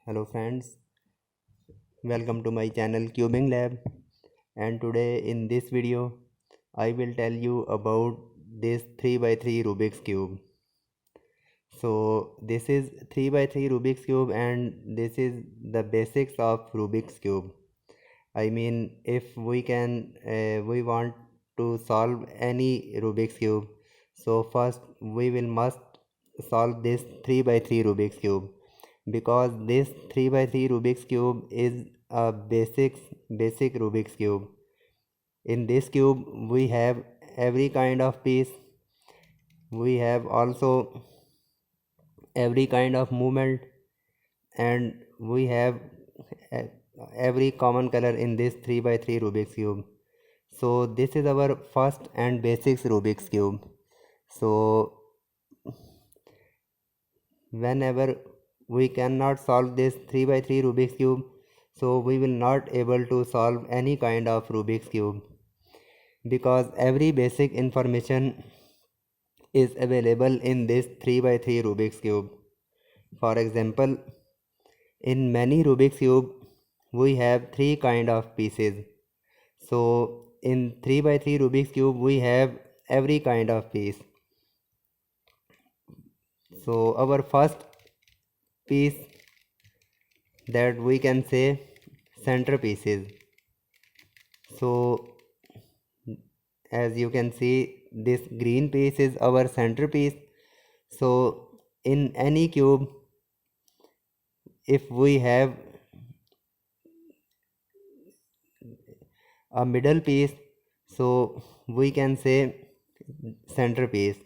Hello friends, welcome to my channel Cubing Lab, and today in this video I will tell you about this 3 by 3 Rubik's Cube. So this is 3 by 3 Rubik's Cube and this is the basics of Rubik's Cube. I mean if we want to solve any Rubik's Cube, so first we will must solve this 3 by 3 Rubik's Cube, because this 3 by 3 Rubik's Cube is a basic Rubik's Cube. In this cube we have every kind of piece, we have also every kind of movement, and we have every common color in this 3 by 3 Rubik's Cube. So this is our first and basics Rubik's Cube. So whenever we cannot solve this 3 by 3 Rubik's Cube, so we will not able to solve any kind of Rubik's Cube, because every basic information is available in this 3 by 3 Rubik's Cube. For example, in many Rubik's Cube we have three kind of pieces. So in 3 by 3 Rubik's Cube we have every kind of piece. So our first piece that we can say centerpieces. So as you can see, this green piece is our centerpiece. So in any cube, if we have a middle piece, so we can say centerpiece.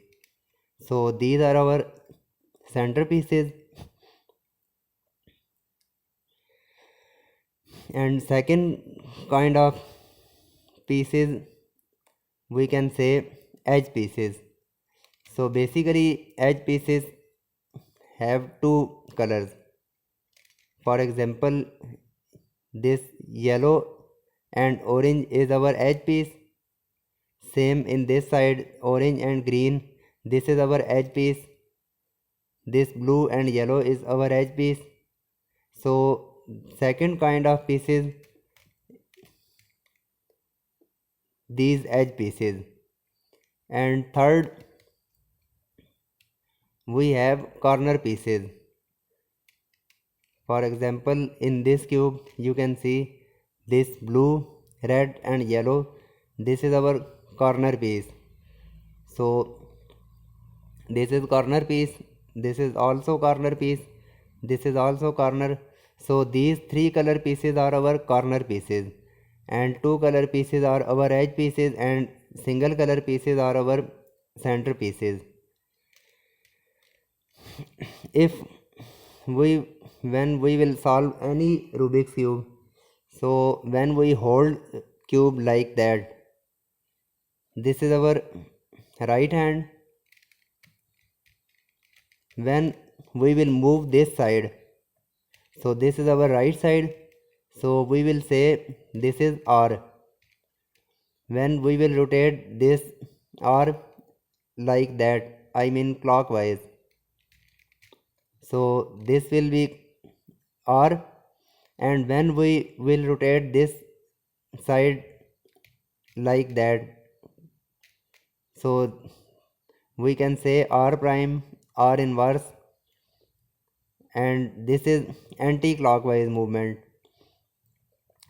So these are our centerpieces. And second kind of pieces we can say edge pieces. So basically edge pieces have two colors. For example, this yellow and orange is our edge piece. Same in this side, orange and green, this is our edge piece. This blue and yellow is our edge piece. So second kind of pieces, these edge pieces. And third, we have corner pieces. For example, in this cube you can see this blue, red and yellow, this is our corner piece. So this is corner piece, this is also corner piece, this is also corner. So these three color pieces are our corner pieces, and two color pieces are our edge pieces, and single color pieces are our center pieces. If when we will solve any Rubik's cube, so when we hold cube like that, this is our right hand. When we will move this side, so this is our right side, so we will say this is R. When we will rotate this R like that, I mean clockwise, so this will be R. And when we will rotate this side like that, so we can say R prime, R inverse, and this is anti-clockwise movement.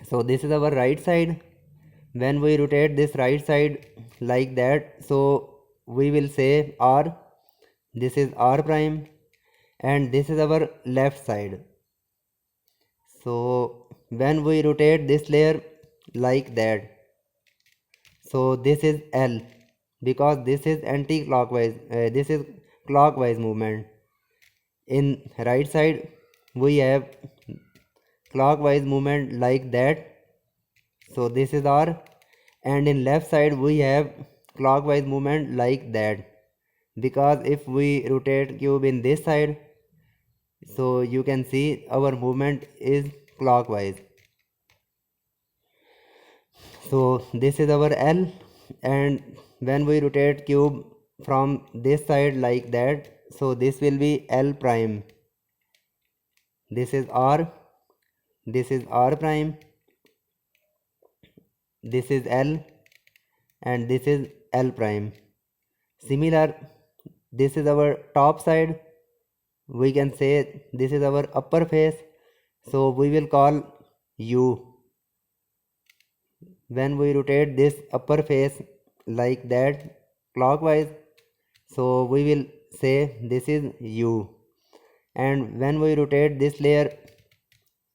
So this is our right side. When we rotate this right side like that, so we will say R, this is R prime, and this is our left side. So when we rotate this layer like that, so this is L, because this is anti-clockwise, this is clockwise movement. In right side we have clockwise movement like that, so this is R. And in left side we have clockwise movement like that, because if we rotate cube in this side, so you can see our movement is clockwise. So this is our L, and when we rotate cube from this side like that, so this will be L prime. this is R, this is R prime, this is L, and this is L prime. Similar, this is our top side, we can say this is our upper face, so we will call U. When we rotate this upper face like that clockwise, so we will say this is U. And when we rotate this layer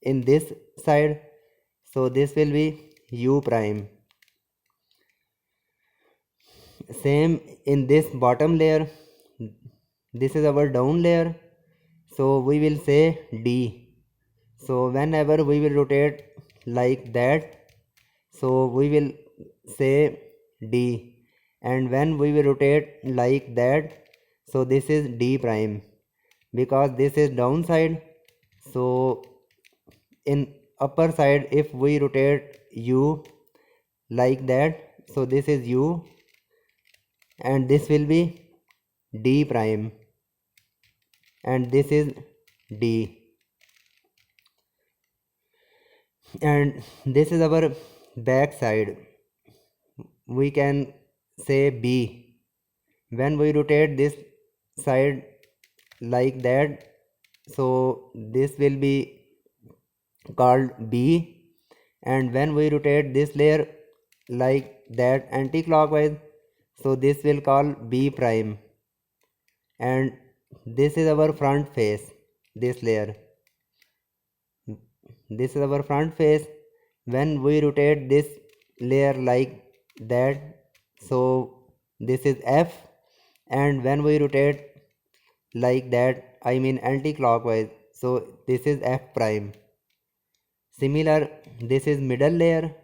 in this side, so this will be U prime. Same in this bottom layer, this is our down layer, so we will say D. So whenever we will rotate like that, so we will say D, and when we will rotate like that, so this is D prime, because this is down side. So in upper side, if we rotate U like that, so this is U, and this will be D prime, and this is D, and this is our back side, we can say B. When we rotate this side like that, so this will be called B, and when we rotate this layer like that anti-clockwise, so this will call B prime, and this is our front face, this layer, this is our front face. When we rotate this layer like that, so this is F, and when we rotate like that, I mean anti-clockwise, so this is F prime. Similar, this is middle layer.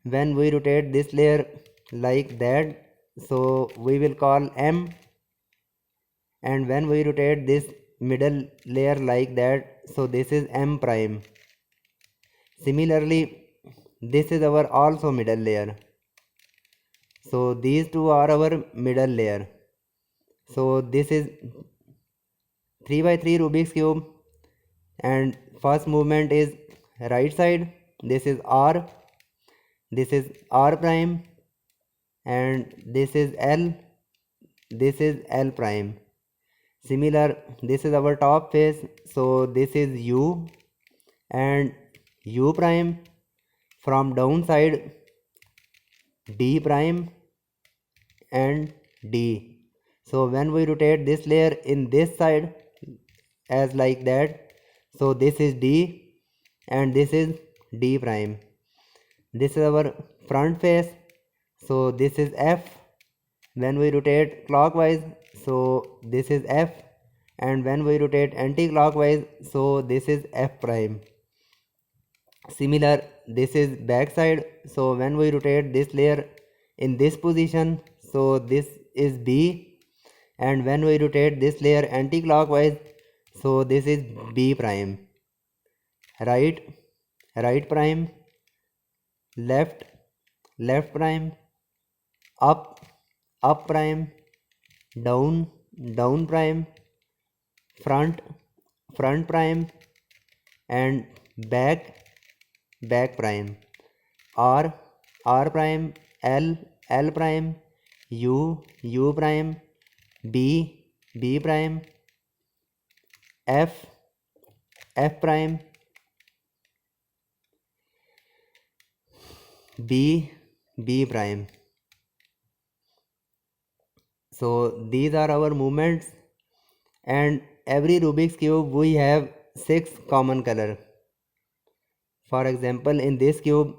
When we rotate this layer like that, so we will call M, and when we rotate this middle layer like that, so this is M prime. Similarly, this is our also middle layer, so these two are our middle layer. So this is 3x3 Rubik's cube, and first movement is right side, this is R, this is R prime, and this is L, this is L prime. Similar, this is our top face, so this is U and U prime. From down side, D prime and D. So when we rotate this layer in this side as like that, so this is D and this is D prime. This is our front face, so this is F. When we rotate clockwise, so this is F, and when we rotate anti-clockwise, so this is F prime. Similar, this is back side, so when we rotate this layer in this position, so this is B, and when we rotate this layer anti-clockwise, so this is B prime. Right, right prime, left, left prime, up, up prime, down, down prime, front, front prime, and back, back prime. R, R prime, L, L prime, U, U prime, B, B prime, F, F prime, B, B prime. So these are our movements, and every Rubik's cube we have 6 common color. For example, in this cube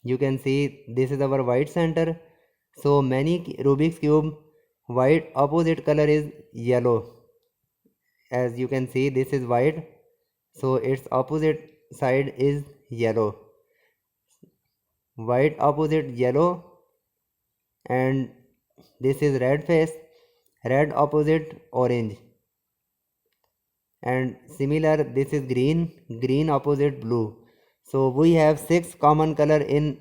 you can see this is our white center, so many Rubik's cube white opposite color is yellow. As you can see, this is white, so its opposite side is yellow. White opposite yellow, and this is red face, red opposite orange, and similar this is green, green opposite blue. So we have 6 common color in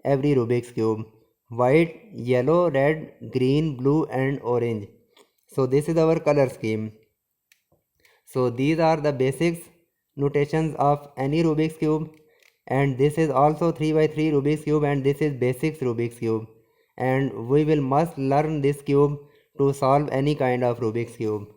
every Rubik's cube: white, yellow, red, green, blue and orange. So this is our color scheme. So these are the basics notations of any Rubik's cube, and this is also 3 by 3 Rubik's cube, and this is basics Rubik's cube, and we will must learn this cube to solve any kind of Rubik's cube.